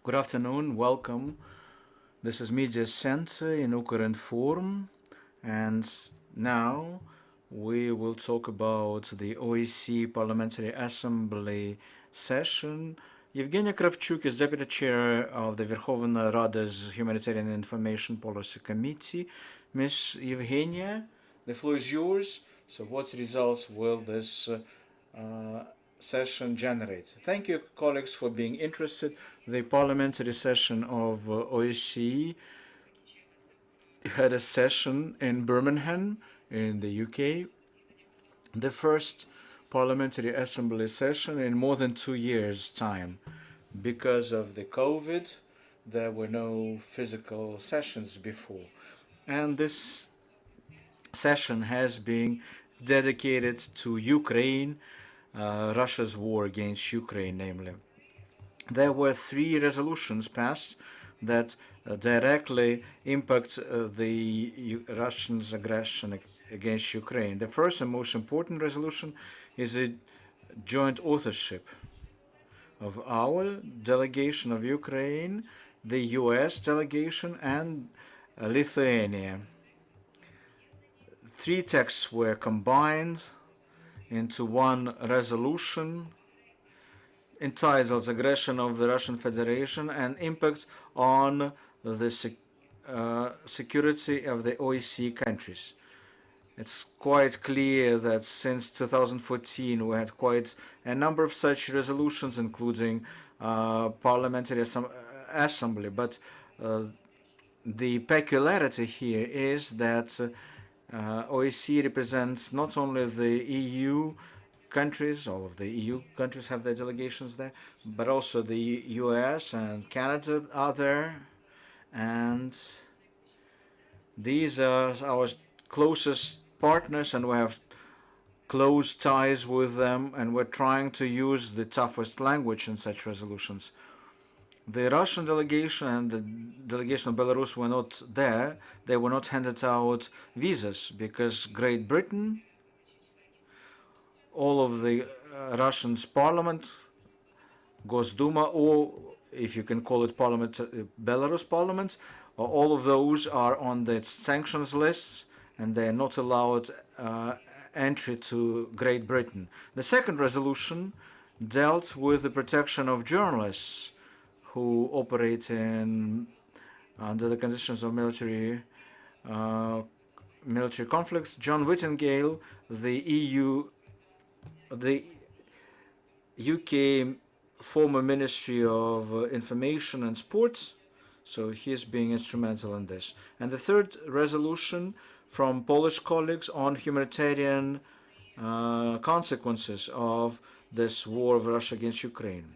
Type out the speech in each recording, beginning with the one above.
Good afternoon, welcome. This is Media Center in Ukrinform, and now we will talk about the OSCE Parliamentary Assembly session. Yevhenia Kravchuk is Deputy Chair of the Верховна Rada's Humanitarian and Information Policy Committee. Ms. Yevhenia, the floor is yours. So what results will this session generate? Thank you, colleagues, for being interested. The parliamentary session of OSCE had a session in Birmingham in the UK, the first parliamentary assembly session in more than 2 years' time. Because of the COVID, there were no physical sessions before. And this session has been dedicated to Ukraine, Russia's war against Ukraine, namely. There were 3 resolutions passed that directly impact the Russians' aggression against Ukraine. The first and most important resolution is a joint authorship of our delegation of Ukraine, the US delegation, and Lithuania. 3 texts were combined into one resolution entitled Aggression of the Russian Federation and Impact on the Security of the OSCE countries. It's quite clear that since 2014 we had quite a number of such resolutions, including parliamentary assembly, but the peculiarity here is that OSCE represents not only the EU countries, all of the EU countries have their delegations there, but also the US and Canada are there, and these are our closest partners, and we have close ties with them, and we're trying to use the toughest language in such resolutions. The Russian delegation and the delegation of Belarus were not there. They were not handed out visas because Great Britain, all of the Russian parliament, Gosduma, or if you can call it parliament, Belarus parliament, all of those are on the sanctions lists, and they are not allowed entry to Great Britain. The second resolution dealt with the protection of journalists who operate under the conditions of military conflicts. John Whittingale, the UK former Ministry of Information and Sports, so he's being instrumental in this. And the third resolution from Polish colleagues on humanitarian consequences of this war of Russia against Ukraine.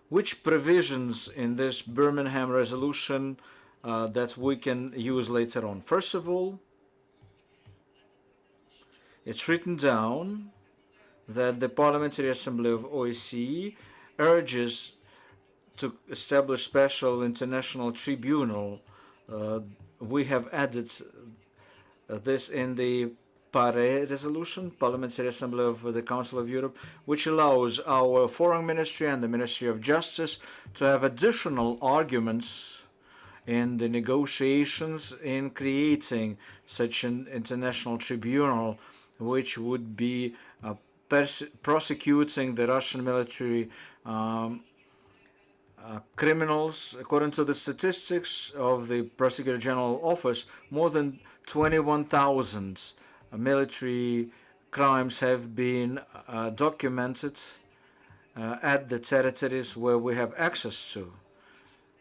Which provisions in this Birmingham resolution that we can use later on? First of all, it's written down that the Parliamentary Assembly of OSCE urges to establish special international tribunal. We have added this in the PARE resolution, Parliamentary Assembly of the Council of Europe, which allows our Foreign Ministry and the Ministry of Justice to have additional arguments in the negotiations in creating such an international tribunal, which would be prosecuting the Russian military criminals. According to the statistics of the Prosecutor General Office, more than 21,000 military crimes have been documented at the territories where we have access to.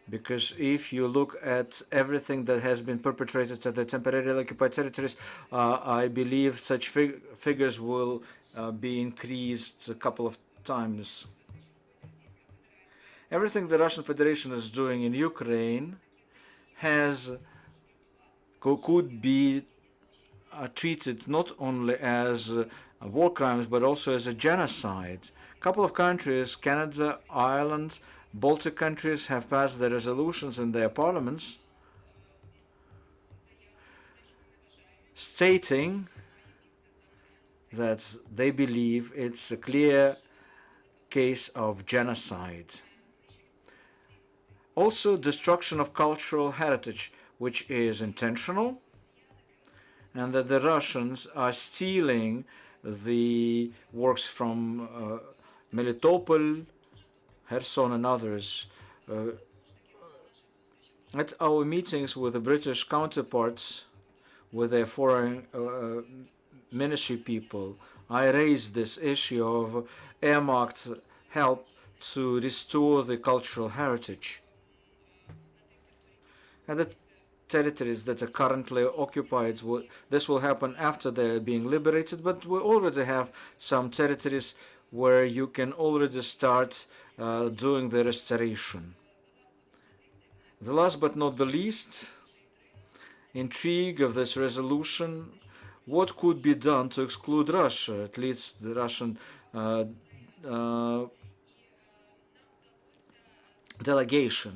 Because if you look at everything that has been perpetrated at the temporarily occupied territories, I believe such figures will be increased a couple of times. Everything the Russian Federation is doing in Ukraine could be treated not only as war crimes, but also as a genocide. A couple of countries, Canada, Ireland, Baltic countries, have passed their resolutions in their parliaments stating that they believe it's a clear case of genocide. Also, destruction of cultural heritage, which is intentional, and that the Russians are stealing the works from Melitopol, Kherson, and others. At our meetings with the British counterparts, with their foreign ministry people, I raised this issue of earmarked help to restore the cultural heritage. And the territories that are currently occupied, this will happen after they're being liberated, but we already have some territories where you can already start doing the restoration. The last but not the least, intrigue of this resolution, what could be done to exclude Russia, at least the Russian delegation.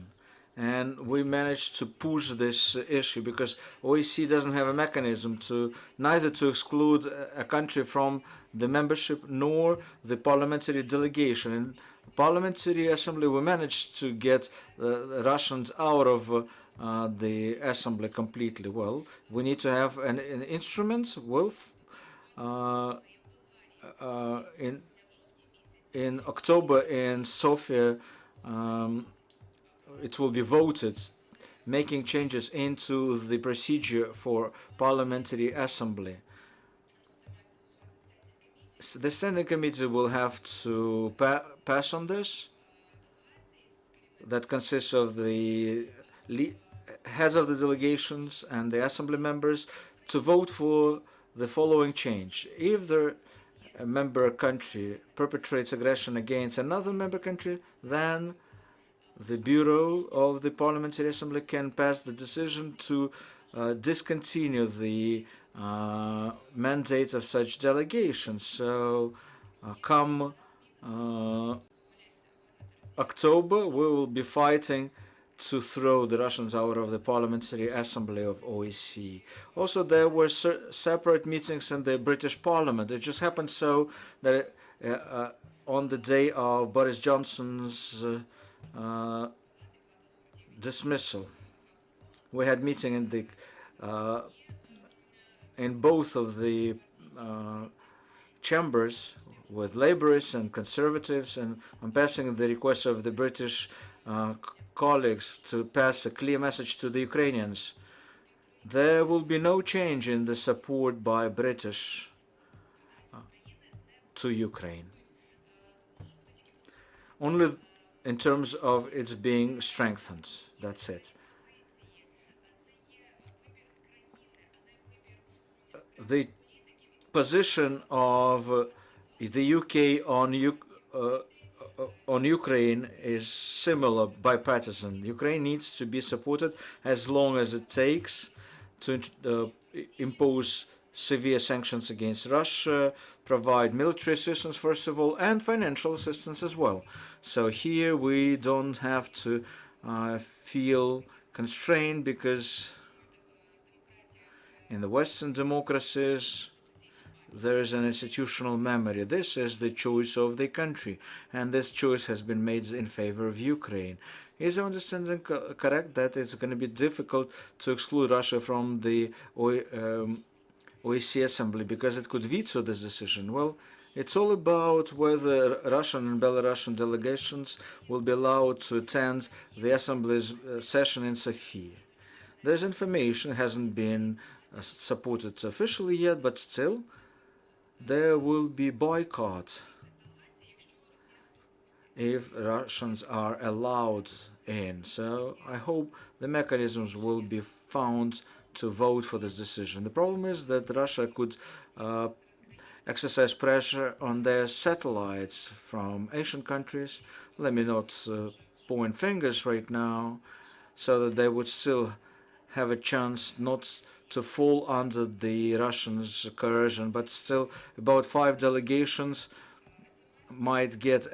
And we managed to push this issue because OSCE doesn't have a mechanism to neither to exclude a country from the membership nor the parliamentary delegation. In parliamentary assembly, we managed to get the Russians out of the assembly completely. Well, we need to have an instrument. Well, in October in Sofia, it will be voted, making changes into the procedure for parliamentary assembly. So the standing committee will have to pass on this. That consists of the heads of the delegations and the assembly members to vote for the following change. If a member country perpetrates aggression against another member country, then the Bureau of the Parliamentary Assembly can pass the decision to discontinue the mandates of such delegations. So come October, we will be fighting to throw the Russians out of the Parliamentary Assembly of OSCE. Also, there were separate meetings in the British Parliament. It just happened so that on the day of Boris Johnson's dismissal, we had meeting in the in both of the chambers with Labourists and Conservatives, and I'm passing the request of the British colleagues to pass a clear message to the Ukrainians. There will be no change in the support by British to Ukraine, only in terms of its being strengthened. That's it. The position of the UK on Ukraine is similar, bipartisan. Ukraine needs to be supported as long as it takes to impose severe sanctions against Russia, provide military assistance first of all, and financial assistance as well. So here we don't have to feel constrained, because in the Western democracies there is an institutional memory. This is the choice of the country, and this choice has been made in favor of Ukraine. Is our understanding correct that it's going to be difficult to exclude Russia from the OSCE Assembly because it could veto this decision? Well, it's all about whether Russian and Belarusian delegations will be allowed to attend the Assembly's session in Sofia. There's information, hasn't been supported officially yet, but still, there will be boycott if Russians are allowed in. So I hope the mechanisms will be found to vote for this decision. The problem is that Russia could exercise pressure on their satellites from Asian countries. Let me not point fingers right now, so that they would still have a chance not to fall under the Russians' coercion, but still about 5 delegations might get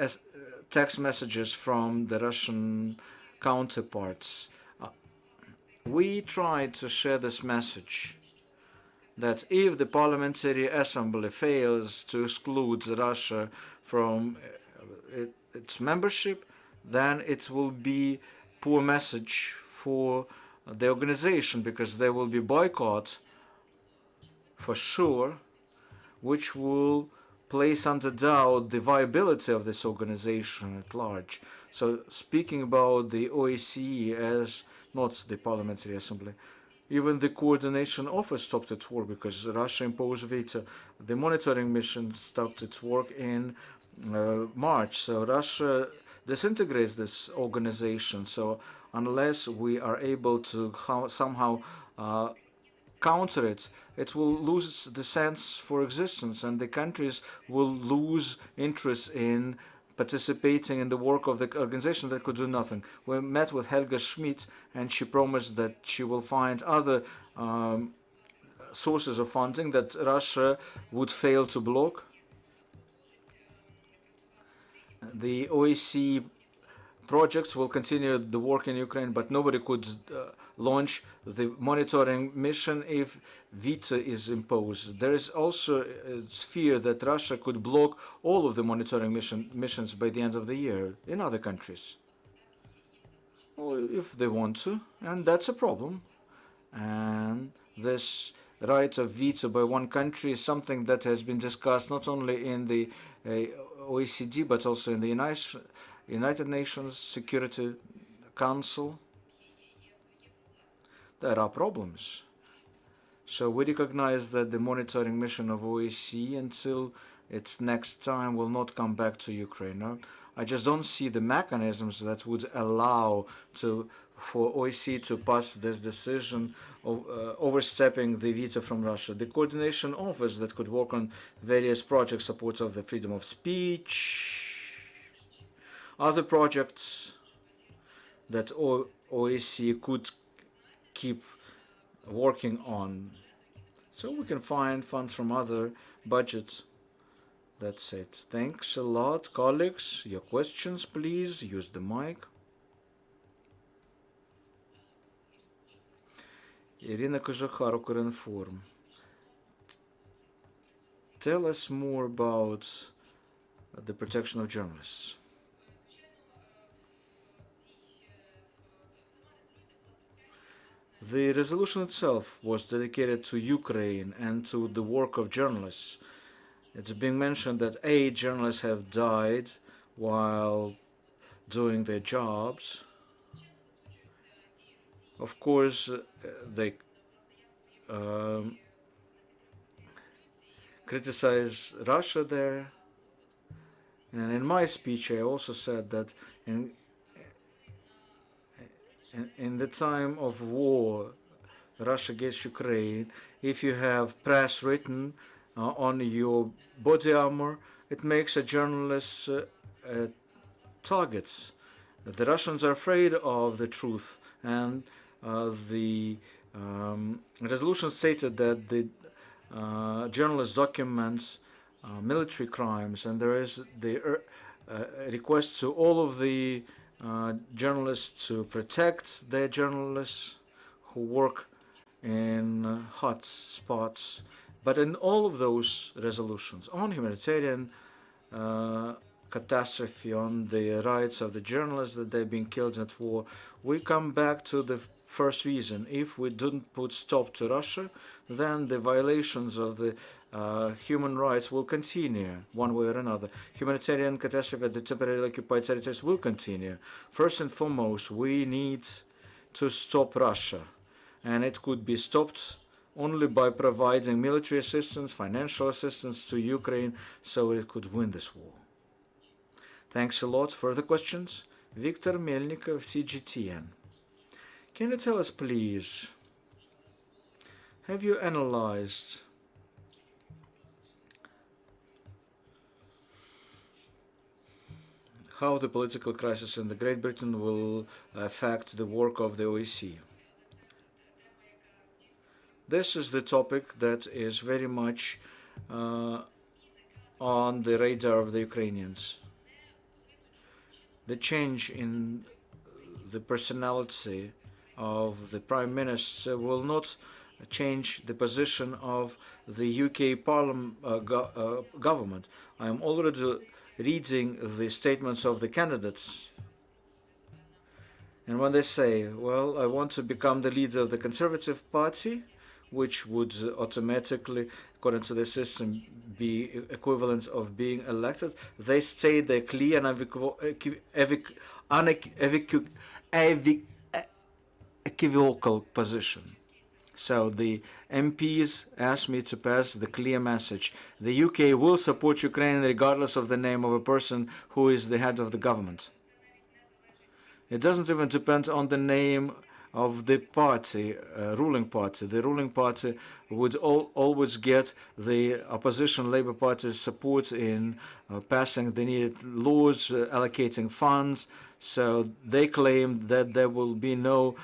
text messages from the Russian counterparts. We tried to share this message that if the Parliamentary Assembly fails to exclude Russia from its membership, then it will be poor message for the organization, because there will be boycott for sure, which will place under doubt the viability of this organization at large. So speaking about the OSCE as not the Parliamentary Assembly, even the coordination office stopped its work because Russia imposed veto. The monitoring mission stopped its work in March. So Russia disintegrates this organization. So unless we are able to somehow counter it, it will lose the sense for existence, and the countries will lose interest in participating in the work of the organization that could do nothing. We met with Helga Schmidt, and she promised that she will find other sources of funding that Russia would fail to block. The OSCE projects will continue the work in Ukraine, but nobody could launch the monitoring mission if veto is imposed. There is also a fear that Russia could block all of the monitoring missions by the end of the year in other countries. Well, if they want to, and that's a problem. And this right of veto by one country is something that has been discussed not only in the OECD, but also in the United Nations Security Council. There are problems. So we recognize that the monitoring mission of OSCE until its next time will not come back to Ukraine. I just don't see the mechanisms that would allow for OSCE to pass this decision of overstepping the veto from Russia. The coordination office that could work on various projects, support of the freedom of speech, other projects that OSCE could keep working on. So we can find funds from other budgets. That's it. Thanks a lot, colleagues. Your questions, please. Use the mic. Irina Kožuchar, Ukrinform. Tell us more about the protection of journalists. The resolution itself was dedicated to Ukraine and to the work of journalists. It's being mentioned that 8 journalists have died while doing their jobs. Of course, they criticize Russia there. And in my speech, I also said that in the time of war, Russia against Ukraine, if you have press written on your body armor, it makes a journalist targets. The Russians are afraid of the truth, and the resolution stated that the journalist documents military crimes, and there is the request to all of the journalists to protect their journalists who work in hot spots. But in all of those resolutions on humanitarian catastrophe, on the rights of the journalists that they're being killed at war, we come back to the first reason. If we don't put stop to Russia, then the violations of the human rights will continue one way or another. Humanitarian catastrophe at the temporarily occupied territories will continue. First and foremost, we need to stop Russia, and it could be stopped only by providing military assistance, financial assistance to Ukraine, so it could win this war. Thanks a lot. Further questions? Viktor Melnikov, CGTN. Can you tell us, please, have you analyzed how the political crisis in the Great Britain will affect the work of the OSCE? This is the topic that is very much on the radar of the Ukrainians. The change in the personality of the Prime Minister will not change the position of the UK government. I am already reading the statements of the candidates, And when they say, well, I want to become the leader of the Conservative Party, which would automatically, according to the system, be equivalent of being elected, they state their clear and unequivocal position. So the MPs asked me to pass the clear message. The UK will support Ukraine regardless of the name of a person who is the head of the government. It doesn't even depend on the name of the party, ruling party. The ruling party would always get the opposition Labour Party's support in passing the needed laws, allocating funds. So they claim that there will be no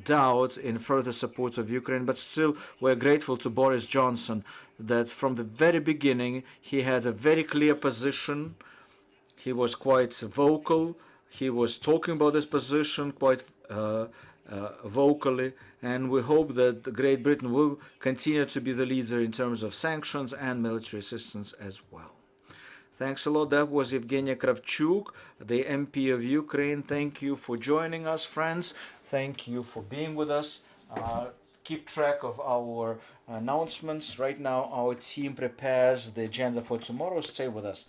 doubt in further support of Ukraine, but still we're grateful to Boris Johnson that from the very beginning he had a very clear position. He was quite vocal. He was talking about this position quite vocally, and we hope that Great Britain will continue to be the leader in terms of sanctions and military assistance as well. Thanks a lot. That was Yevhenia Kravchuk, the MP of Ukraine. Thank you for joining us, friends. Thank you for being with us. Keep track of our announcements. Right now, our team prepares the agenda for tomorrow. Stay with us.